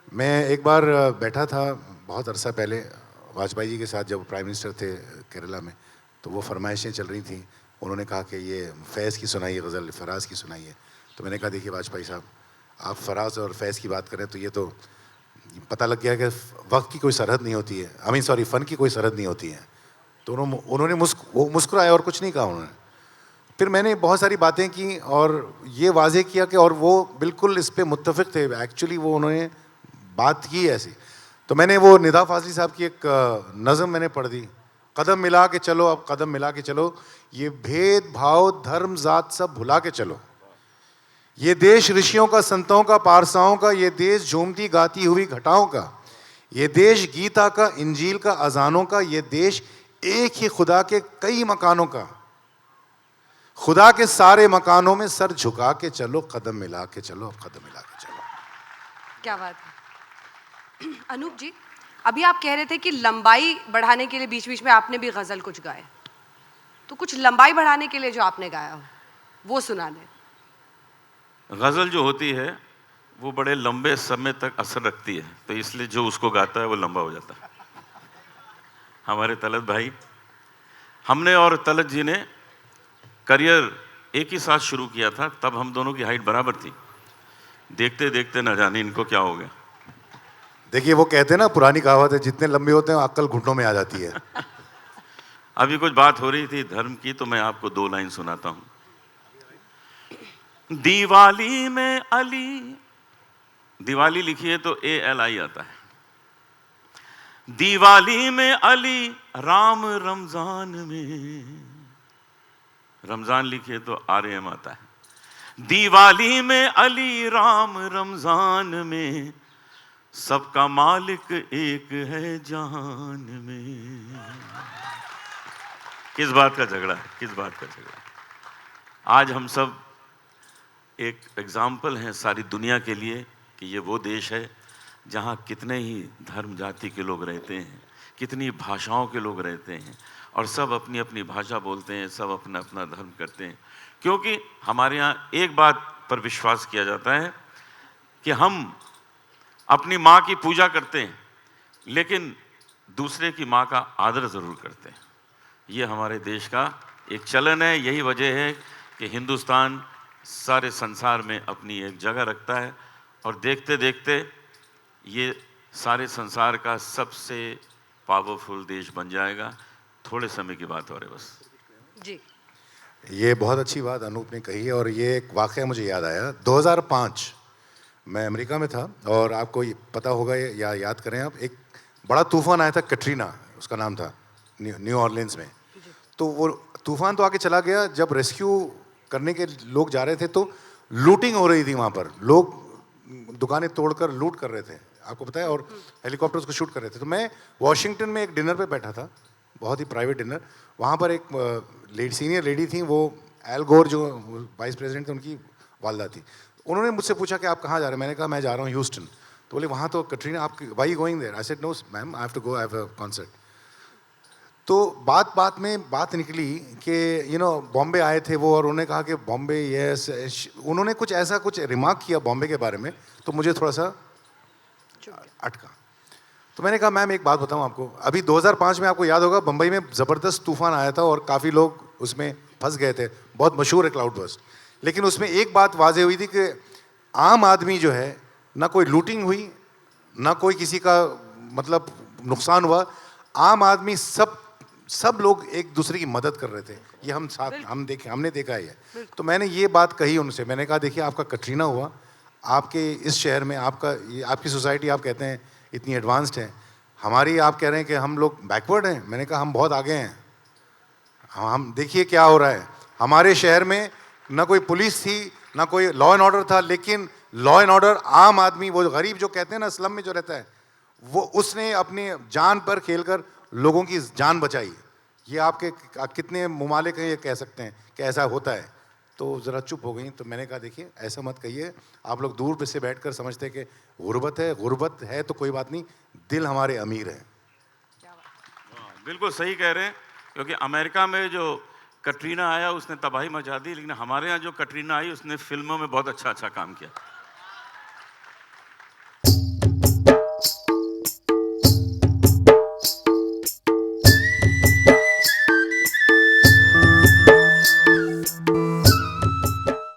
मैं एक बार बैठा था बहुत अरसा पहले वाजपेयी जी के साथ, जब प्राइम मिनिस्टर थे केरला में, तो वो फरमाइशें चल रही थी। उन्होंने कहा कि ये फैज़ की सुनाइए गज़ल, फराज की सुनाइए। तो मैंने कहा देखिए वाजपेयी साहब, आप फराज और फैज़ की बात करें तो ये तो पता लग गया कि वक्त की कोई सरहद नहीं होती है, आई मीन सॉरी, फ़न की कोई सरहद नहीं होती है। तो उन्होंने वो मुस्कुराए और कुछ नहीं कहा उन्होंने। फिर मैंने बहुत सारी बातें की और ये वाज़ेह किया कि, और वो बिल्कुल इस पे मुत्तफ़िक़ थे एक्चुअली, वो उन्होंने बात की ऐसी। तो मैंने वो निदा फ़ाज़ली साहब की एक नज़म मैंने पढ़ दी, कदम मिला के चलो, अब कदम मिला के चलो, ये भेदभाव धर्म ज़ात सब भुला के चलो। ये देश ऋषियों का, संतों का, पारसाओं का, ये देश झूमती गाती हुई घटाओं का, ये देश गीता का, इंजील का, अज़ानों का, ये देश एक ही खुदा के कई मकानों का। खुदा के सारे मकानों में सर झुका के चलो, कदम मिला के चलो, अब कदम मिला के चलो। क्या बात है। अनूप जी, अभी आप कह रहे थे कि लंबाई बढ़ाने के लिए बीच बीच में आपने भी गजल कुछ गाए, तो कुछ लंबाई बढ़ाने के लिए जो आपने गाया हो वो सुना दें। गज़ल जो होती है वो बड़े लंबे समय तक असर रखती है, तो इसलिए जो उसको गाता है वो लंबा हो जाता है। हमारे तलत भाई, हमने और तलत जी ने करियर एक ही साथ शुरू किया था, तब हम दोनों की हाइट बराबर थी। देखते देखते न जाने इनको क्या हो गया। देखिए वो कहते हैं ना, पुरानी कहावत है, जितने लंबे होते हैं अक्ल घुटनों में आ जाती है। अभी कुछ बात हो रही थी धर्म की, तो मैं आपको 2 लाइन सुनाता हूं। दिवाली में अली, दिवाली लिखिए तो ALI आता है। दिवाली में अली, राम रमजान में, रमजान लिखिए तो RM आता है। दिवाली में अली, राम रमजान में, सबका मालिक एक है जहान में। किस बात का झगड़ा है, किस बात का झगड़ा है। आज हम सब एक एग्जाम्पल हैं सारी दुनिया के लिए कि ये वो देश है जहाँ कितने ही धर्म जाति के लोग रहते हैं, कितनी भाषाओं के लोग रहते हैं, और सब अपनी अपनी भाषा बोलते हैं, सब अपना अपना धर्म करते हैं। क्योंकि हमारे यहाँ एक बात पर विश्वास किया जाता है कि हम अपनी माँ की पूजा करते हैं, लेकिन दूसरे की माँ का आदर ज़रूर करते हैं। ये हमारे देश का एक चलन है। यही वजह है कि हिंदुस्तान सारे संसार में अपनी एक जगह रखता है, और देखते देखते ये सारे संसार का सबसे पावरफुल देश बन जाएगा। थोड़े समय की बात हो रही बस जी। ये बहुत अच्छी बात अनूप ने कही है, और ये एक वाक़या मुझे याद आया। 2005 मैं अमेरिका में था, और आपको पता होगा या याद करें आप, एक बड़ा तूफ़ान आया था, कैटरीना उसका नाम था, न्यू ऑरलिन्स में। तो वो तूफ़ान तो आके चला गया, जब रेस्क्यू करने के लोग जा रहे थे तो लूटिंग हो रही थी वहाँ पर। लोग दुकानें तोड़कर लूट कर रहे थे, आपको पता है, और हेलीकॉप्टर्स को शूट कर रहे थे। तो मैं वॉशिंगटन में एक डिनर पे बैठा था, बहुत ही प्राइवेट डिनर। वहाँ पर एक सीनियर लेडी थी, वो एल गोर जो वाइस प्रेसिडेंट थे, उनकी वालदा थी। उन्होंने मुझसे पूछा कि आप कहाँ जा रहे हैं। मैंने कहा मैं जा रहा हूँ ह्यूस्टन। तो बोले वहाँ तो कैटरीना, आप why going there? I said no ma'am, I have to go, I have a concert. तो बात बात में बात निकली कि बॉम्बे आए थे वो, और उन्होंने कहा कि बॉम्बे, यस, उन्होंने कुछ ऐसा कुछ रिमार्क किया बॉम्बे के बारे में, तो मुझे थोड़ा सा अटका। तो मैंने कहा मैम एक बात बताऊं आपको, अभी 2005 में आपको याद होगा बम्बई में ज़बरदस्त तूफान आया था और काफ़ी लोग उसमें फंस गए थे, बहुत मशहूर है क्लाउड बर्स्ट। लेकिन उसमें एक बात वाजे हुई थी कि आम आदमी जो है, ना कोई लूटिंग हुई, ना कोई किसी का मतलब नुकसान हुआ। आम आदमी सब लोग एक दूसरे की मदद कर रहे थे। ये हमने देखा है ये। तो मैंने ये बात कही उनसे, मैंने कहा देखिए आपका कैटरीना हुआ, आपके इस शहर में आपकी सोसाइटी आप कहते हैं इतनी एडवांस्ड है, हमारी आप कह रहे हैं कि हम लोग बैकवर्ड हैं। मैंने कहा हम बहुत आगे हैं। हम देखिए क्या हो रहा है हमारे शहर में, ना कोई पुलिस थी, ना कोई लॉ एंड ऑर्डर था, लेकिन लॉ एंड ऑर्डर आम आदमी, वो गरीब जो कहते हैं ना स्लम में जो रहता है, वो उसने अपनी जान पर खेलकर लोगों की जान बचाई। ये आपके कितने मुमालिक हैं ये कह सकते हैं कि ऐसा होता है। तो ज़रा चुप हो गई। तो मैंने कहा देखिए ऐसा मत कहिए, आप लोग दूर से बैठकर समझते हैं कि गुर्बत है तो कोई बात नहीं, दिल हमारे अमीर हैं। बिल्कुल सही कह रहे हैं, क्योंकि अमेरिका में जो कटरीना आया उसने तबाही मचा दी, लेकिन हमारे यहाँ जो कटरीना आई उसने फिल्मों में बहुत अच्छा काम किया।